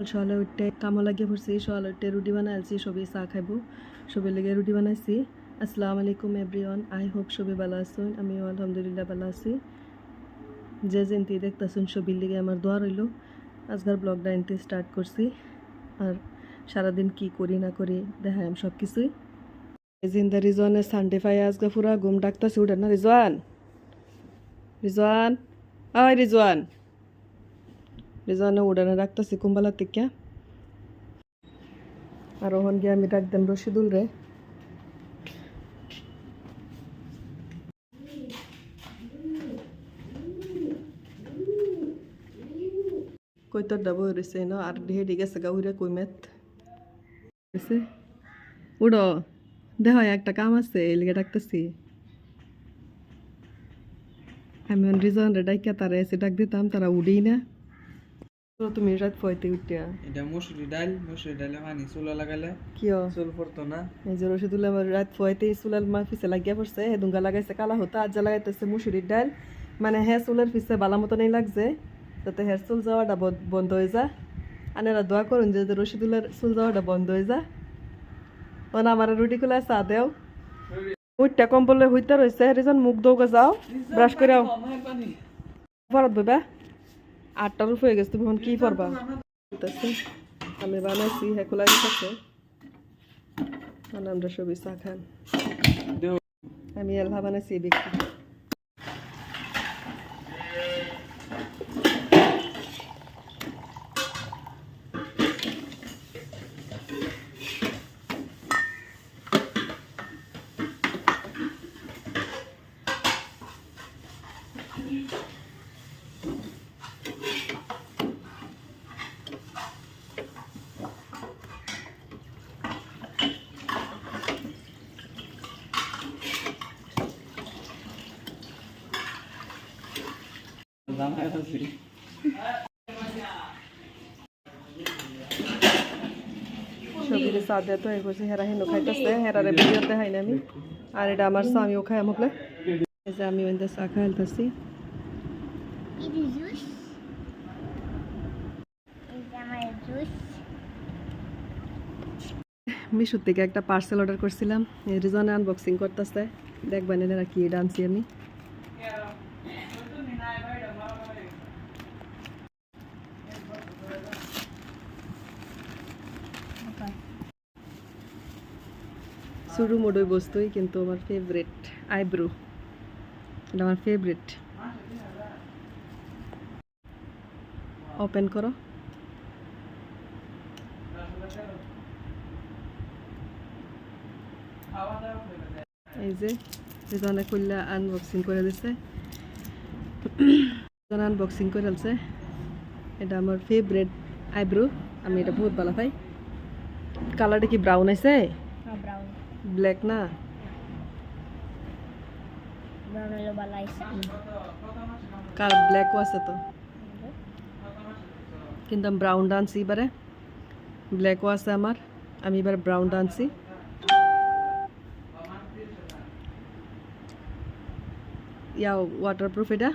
সকালে উঠতে কামো লাগিয়ে পড়ছি সকালে উঠতে রুটি বানাইছি সবই চা খাইব সবের লেগে রুটি বানাইছি। আসসালামু আলাইকুম এভরিওয়ান, আই হোপ সবই ভালো আছেন। আমিও আলহামদুলিল্লাহ ভালো আছি। যে যেনতি দেখতেছেন সবির লেগে আমার দোয়া রইল। আজকের ব্লগটা এনতে স্টার্ট করছি আর সারাদিন কি করি না করি দেখাই আমি সব কিছুই। জিন্দা রিজওয়ানের সানডে ফাই আজকে পুরা ঘুম ডাকতেছে উঠে না। রিজওয়ান রিজওয়ান আয় রিজওয়ান রিজওয়ানে উড়ানে রাখতেছি কুম্বালা থেকে। আর ওখান গিয়ে আমি ডাকতাম রশিদুল রে। কই তোর ডাবো রয়েছে না আর ঢেড়ি গেছে গাউরে কই মেত উড়ো দেখ একটা কাম আছে এই লিগে ডাকতেছি। আমি রিজন রে ডাইকা তারা এসে ডাক দিতাম তারা উড়েই না। তুমি রাত পয়তে উঠিয়া এটা মুসুরি ডালে পানি চুলা লাগালে কিয় চুল পড়তো না। এই যে রশিদুল আমার রাত পয়তে চুলার মা পিছে লাগিয়া পড়ছে হে দুঙ্গা লাগাইছে কালা হতা আজ লাগাইতেছে মুসুরির ডাল মানে হ্যাঁ চুলের পিছে বালা মতো নেই লাগছে যাতে হ্যাঁ চুল যাওয়াটা বন্ধ হয়ে যা। আনারা দোয়া করুন যে রশিদুলের চুল যাওয়াটা বন্ধ হয়ে যা। মানে আমার রুটি খুলে চা দেও উঠটা কম্বলে হইতে রয়েছে রিজন মুখ দৌকা যাও ব্রাশ করে ফরত বইবা 8টার উপর হয়ে গেছে তুমি এখন কি করবা? আমি বানাইছি হ্যাঁ খোলা গেছে আমরা সবই চা খান। আমি এলভা বানাইছি বিক্রি সবিরে চা দিয়ে তো করছি হেরা হেন খাইতেছে হেরারে ভিডিওতে খাই না আমি আর এটা আমার চা আমিও খাই আমকলে এই যে আমি ওইটা চা খাইতেছি। মিশোর থেকে একটা পার্সেল অর্ডার করছিলাম রিজনে আনবক্সিং করতেছে দেখবেন এরা কি এটা আনছি আমি। শুরু মোডই বস্তুই কিন্তু আমার ফেভারিট আইব্রো এটা আমার ফেভারিট। ওপেন করো এই যে রিজনে খুললে আনবক্সিং করে দিছে আনবক্সিং করে দিছে। এটা আমার ফেভারিট আইব্রো আমি এটা বহুত ভালো পাই। কালারটা কি ব্রাউন আছে ব্ল্যাক না কালার ব্ল্যাকও আছে তো কিন্তু আমি ব্রাউনটা আনছি এবারে ব্ল্যাকও আছে আমার আমি এবার ব্রাউনটা আনছি। ইয়া ওয়াটারপ্রুফ এটা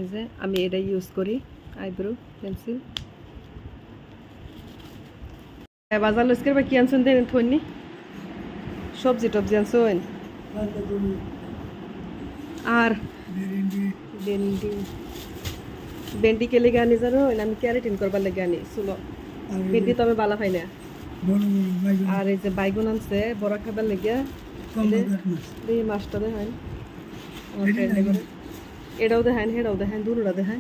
এই যে আমি এটা ইউজ করি আইব্রো পেন্সিল। বাজার লস্কের বা কি আনছেন দেন থইনি সবজি টবজি আনছেন আর ভেন্ডি ভেন্ডি কে লেগে আনি জানো আমি ক্যারেটিন করবার লেগে আনি চলো ভেন্ডি তো আমি বালা পাই না। আর এই যে বাইগুন আনছে বড় খাবার লেগে এই মাছটা দেখান আমার ফ্রেন্ডে করে এটাও দেখান হেটাও দেখান দুটোটা দেখান।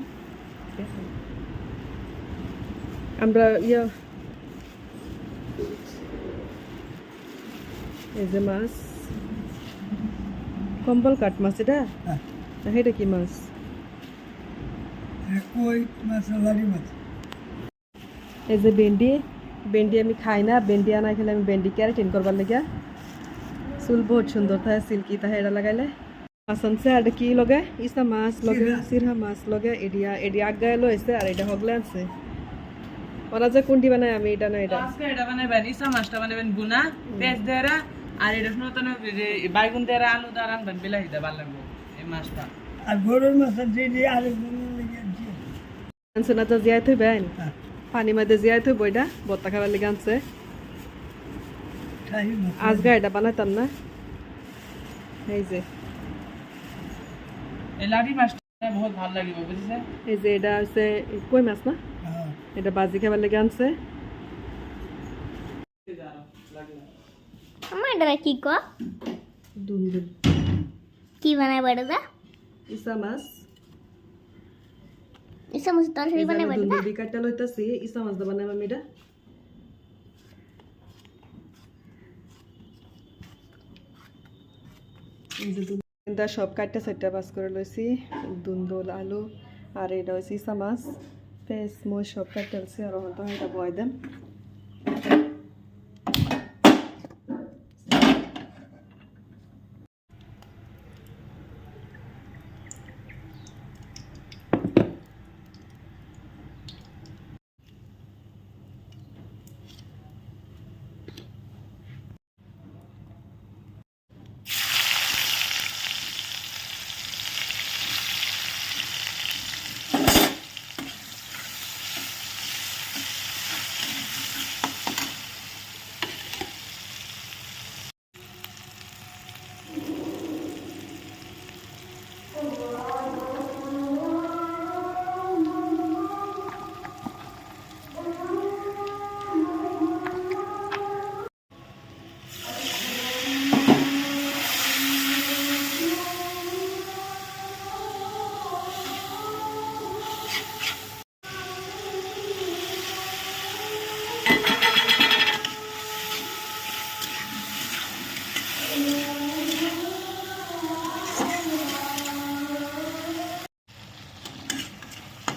আমরা ইয়া এই যে মাছ কম্বল কাট মাছ এটা এটা কি মাছ এই যে ভেন্ডি ভেন্ডি আমি খাই না ভেন্ডি আনা খেলে আমি ভেন্ডি ক্যারেটিন করবার লেগে চুল বহুত সুন্দর থাকে সিল্কি থাকে এটা লাগাইলে। মাছ আনছে আর কি লগে ইসা মাছ লগে সিরহা মাছ লগে এডিয়া এডিয়া আগায় লইছে আর এটা হগলে আনছে ওরা যে কোনটি বানায় আমি এটা না এটা আজকে এটা বানাবেন ইসা মাছটা বানাবেন বুনা পেঁয়াজ দেরা আর এটা শুনো তো বাইগুন দেরা আলু দেরা রানবেন বিলাহি দে ভালো লাগবে এই মাছটা আর গরুর মাছ দিয়ে আর আনছে না তো জিয়াই থই বেন পানি মধ্যে জিয়াই থই বইটা বত্তা খাবার লেগে আনছে আজকে এটা বানাতাম না এই যে এই লাঠি মাছটা বহুত ভালো লাগিব বুঝিছে এই যে এটা হচ্ছে কই মাছ না এটা বাজি খাবার লেগে আনছে আমার এটা কি ক দুন্দুল কি বানায় বাড়া ইসা মাছ ইসা মুস তরকারি বানায় বাড়া দুন্দুল কাটটা লইতাছি ইসা মাছ দা বানাই আমি এটা এই যে দুন্দুলটা সব কাটটা সেটটা বাস করে লইছি দুন্দুল আলু আর এটা হচ্ছে ইসা মাছ পেঁয়াজ মই সব কাটটা আছে আর হয়তো এটা বয় দেন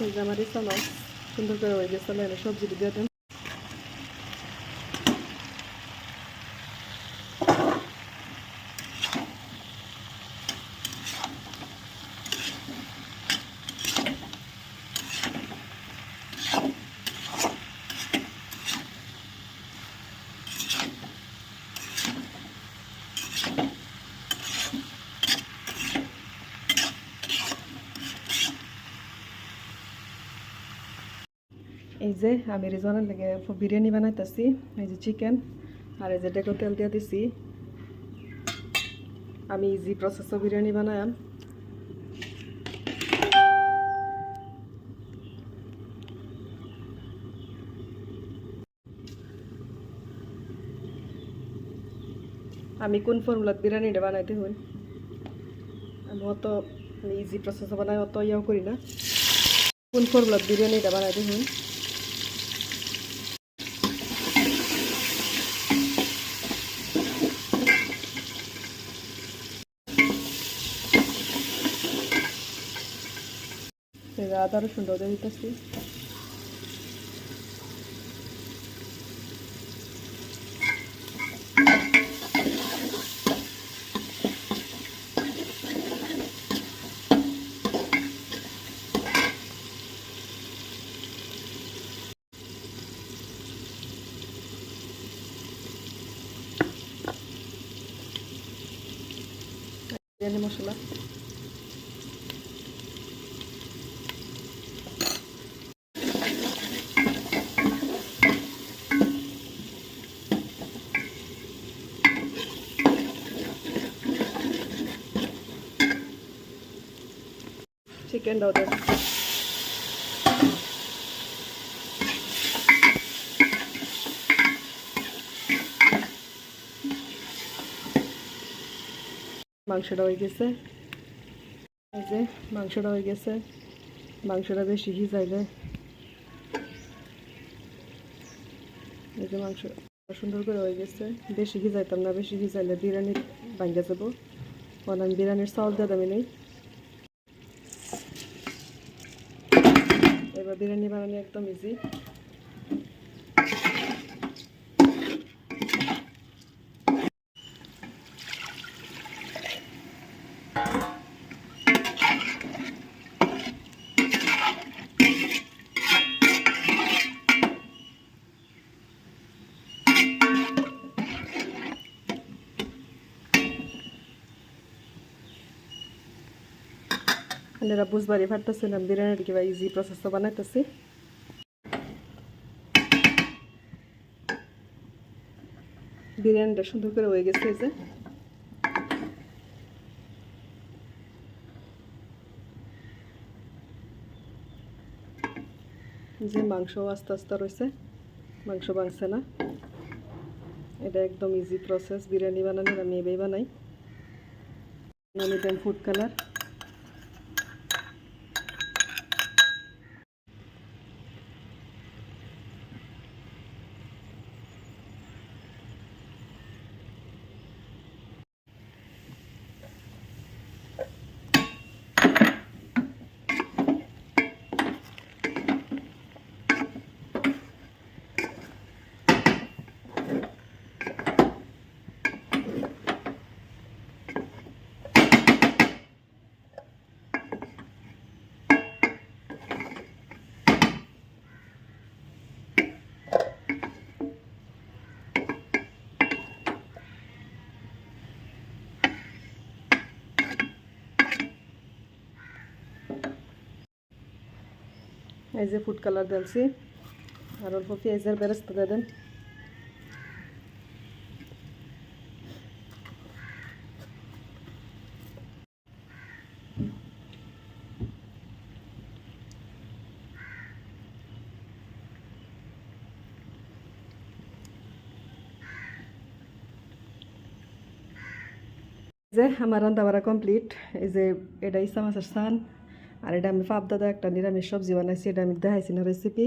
এই যে আমার ইসা মাছ সুন্দর করে হয়ে গেছে না সবজি দিয়ে দেন এই যে আমি রিজনের লেগে বিরিয়ানি বানাইতেছি এই যে চিকেন আর এই যে ডেকো তেল দিয়ে দিছি আমি ইজি প্রসেসও বিরিয়ানি বানায়াম আমি কোন ফর্মুলাত বিরিয়ানিটা বানাইতে হই আমি অত ইজি প্রসেসও বানাই অত ইয়াও করি না কোন ফর্মুলাত বিরিয়ানিটা বানাইতে হই আদা রসুন দিয়ে দিতেছি বিরিয়ানি মশলা চিকেনটাও দেন মাংসটা হয়ে গেছে এই যে মাংসটা হয়ে গেছে মাংসটা বেশি সিজাইলে এই যে মাংস সুন্দর করে হয়ে গেছে বেশি সিজাইতাম না বেশি সিজাইলে বিরিয়ানি ভাঙ্গা যাবো কারণ আমি বিরিয়ানির চাউল দিয়ে দামি নেই এবার বিরিয়ানি বানানো একদম ইজি আপনারা বুঝবারই পারতেছেন আমি বিরিয়ানিটা কিবা ইজি প্রসেসে বানাইতেছি। বিরিয়ানিটা সুন্দর করে হয়ে গেছে। যে মাংস আস্তে আস্তে রয়েছে, মাংস ভাঙছে না। এটা একদম ইজি প্রসেস বিরিয়ানি বানানোর, আমি এভাবেই বানাই। আমি দেন ফুড কালার, এই যে ফুড কালার দিয়েছি, আর অল্প পেঁয়াজের বেরেস্তা দিয়ে দেন। যে আমার রান্না বাড়া কমপ্লিট। এই যে এটা ইসা মাছের সান, আর এটা আমি পাবদাদা একটা নিরামিষ সবজি বানাইছি, এটা আমি দেখাইছি না রেসিপি।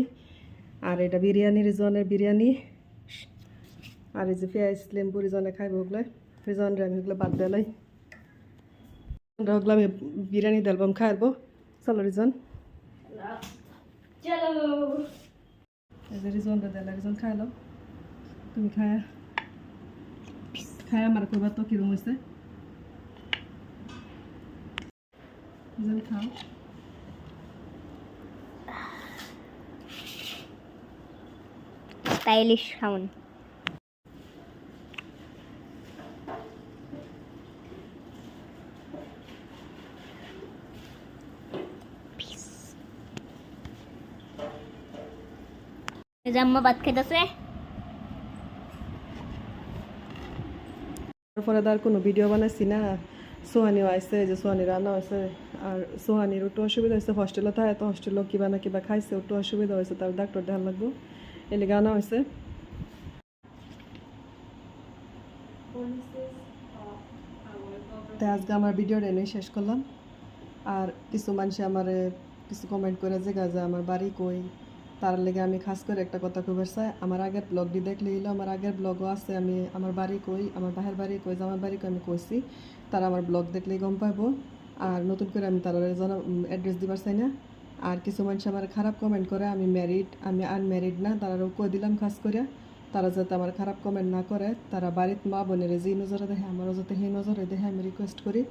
আর এটা বিরিয়ানি, রিজনের বিরিয়ানি। আর এই যে পেঁয়াজ লেম্বু রিজনে খাইব ওগুলো, রিজনরে আমি ওগুলো বাদ দিলাই। ওগুলো আমি বিরিয়ানি দেলবাম খাইবো। চলো রিজন, এই যে রিজনটা দিলা, রিজন খাইলো। তুমি খায় আমার কইবা তো কিরম হয়েছে। রিজন খাও। স্টাইলিশ খাউন। আম্মা ভাত খাইতেছে। তারপরে আর কোনো ভিডিও বানাইছি না। সোহানিও আইসে, যে সোহানি রান্না হয়েছে। আর সোহানির একটু অসুবিধা হয়েছে, হস্টেলে থাকে তো হস্টেলও কিবা না কিবা খাইছে, একটু অসুবিধা হয়েছে, তার ডাক্তার দেখান লাগবো, এলে আনা হয়েছে। তাই আজকে আমার ভিডিওটা এনেই শেষ করলাম। আর কিছু মানুষ আমার কিছু কমেন্ট করে যে আমার বাড়ি কই, তার লেগে আমি খাস করে একটা কথা কইবার চাই। আমার আগের ব্লগটি দেখলে এলো, আমার আগের ব্লগও আছে, আমি আমার বাড়ি কই, আমার বাহের বাড়ি কই, আমার বাড়ি কই আমি কইছি। তারা আমার ব্লগ দেখলেই গম পাবো। আর নতুন করে আমি তারা অ্যাড্রেস দিবার চাই না। আর কিছু মানুষ আমার খারাপ কমেন্ট করে, আমি ম্যারিড, আমি আনম্যারিড না, তারাও কই দিলাম খাস করে। তারা যাতে আমার খারাপ কমেন্ট না করে, তারা বাড়ির মা বোনের যে নজরে দেখে আমারও যাতে সেই নজরে দেখে আমি রিকোয়েস্ট করি।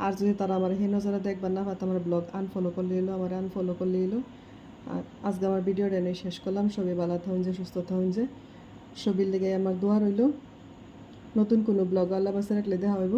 আর যদি তারা আমার সেই নজরে দেখবার না পাতে আমার ব্লগ আনফলো করলে এলো, আমার আনফলো করলে এলো। আর আজকে আমার ভিডিওটা এনে শেষ করলাম। সবাই ভালো থাকুন, যে সুস্থ থাকুন, যে সবির লেগে আমার দোয়া রইল। নতুন কোনো ব্লগ আল্লাহ বাসে রাখলে দেখা হইব।